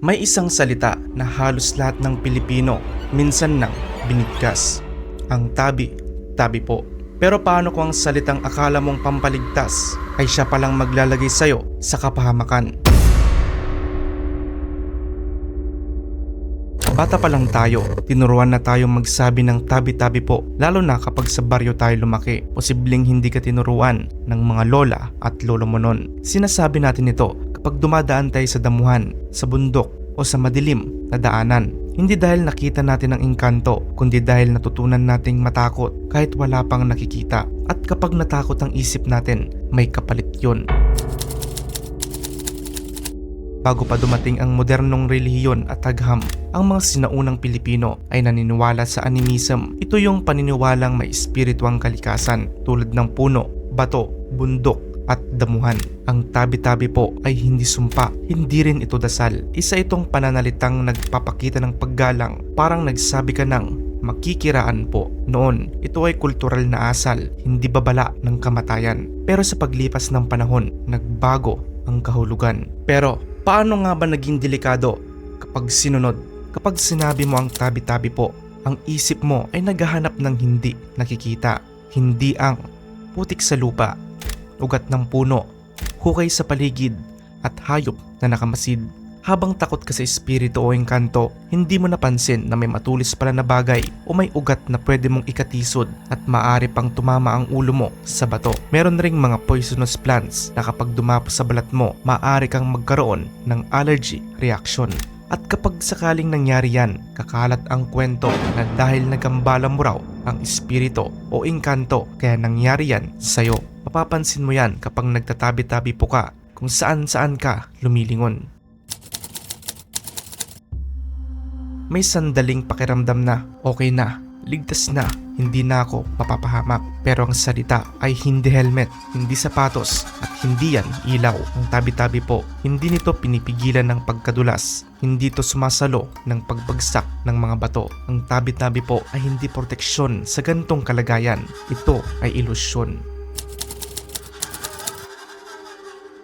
May isang salita na halos lahat ng Pilipino minsan nang binigkas. Ang tabi, tabi po. Pero paano kung ang salitang akala mong pampaligtas ay siya palang maglalagay sa'yo sa kapahamakan? Bata pa lang tayo, tinuruan na tayong magsabi ng tabi-tabi po, lalo na kapag sa baryo tayo lumaki. Posibleng hindi ka tinuruan ng mga lola at lolo mo nun. Sinasabi natin ito kapag dumadaan tayo sa damuhan, sa bundok o sa madilim na daanan. Hindi dahil nakita natin ang engkanto, kundi dahil natutunan nating matakot kahit wala pang nakikita. At kapag natakot ang isip natin, may kapalit yun. Bago pa dumating ang modernong relihiyon at agham, ang mga sinaunang Pilipino ay naniniwala sa animism. Ito yung paniniwalang may espirituang kalikasan tulad ng puno, bato, bundok at damuhan. Ang tabi-tabi po ay hindi sumpa, hindi rin ito dasal. Isa itong pananalitang nagpapakita ng paggalang, parang nagsabi ka ng makikiraan po. Noon, ito ay kultural na asal, hindi babala ng kamatayan. Pero sa paglipas ng panahon, nagbago ang kahulugan. Pero paano nga ba naging delikado kapag sinunod? Kapag sinabi mo ang tabi-tabi po, ang isip mo ay naghahanap ng hindi nakikita. Hindi ang putik sa lupa, ugat ng puno, hukay sa paligid at hayop na nakamasid. Habang takot ka sa espiritu o engkanto, hindi mo napansin na may matulis pala na bagay o may ugat na pwede mong ikatisod at maaari pang tumama ang ulo mo sa bato. Meron ring mga poisonous plants na kapag dumapo sa balat mo, maaari kang magkaroon ng allergy reaction. At kapag sakaling nangyari yan, kakalat ang kwento na dahil nagambala mo raw ang espiritu o engkanto kaya nangyari yan sa'yo. Mapapansin mo yan kapag nagtatabi-tabi po ka kung saan-saan ka lumilingon. May sandaling pakiramdam na okay na, ligtas na, hindi na ako mapapahamak. Pero ang salita ay hindi helmet, hindi sapatos at hindi yan ilaw. Ang tabi-tabi po, hindi nito pinipigilan ng pagkadulas, hindi ito sumasalo ng pagbagsak ng mga bato. Ang tabi-tabi po ay hindi proteksyon sa gantong kalagayan, ito ay ilusyon.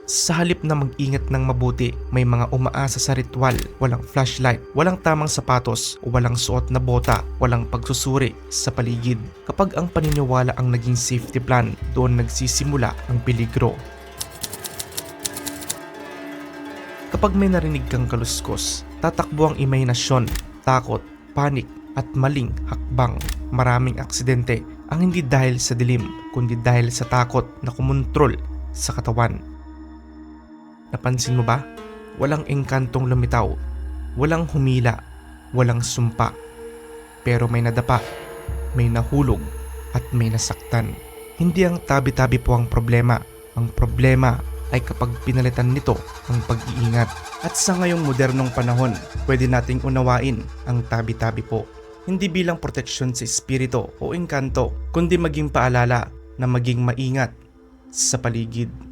Sa halip na mag-ingat ng mabuti, may mga umaasa sa ritual, walang flashlight, walang tamang sapatos, o walang suot na bota, walang pagsusuri sa paligid. Kapag ang paniniwala ang naging safety plan, doon nagsisimula ang peligro. Kapag may narinig kang kaluskos, tatakbo ang imahinasyon, takot, panik, at maling hakbang. Maraming aksidente ang hindi dahil sa dilim, kundi dahil sa takot na kumontrol sa katawan. Napansin mo ba? Walang engkantong lumitaw, walang humila, walang sumpa. Pero may nadapa, may nahulog, at may nasaktan. Hindi ang tabi-tabi po ang problema. Ang problema ay kapag pinalitan nito ang pag-iingat. At sa ngayong modernong panahon, pwede nating unawain ang tabi-tabi po. Hindi bilang proteksyon sa espiritu o engkanto, kundi maging paalala na maging maingat sa paligid.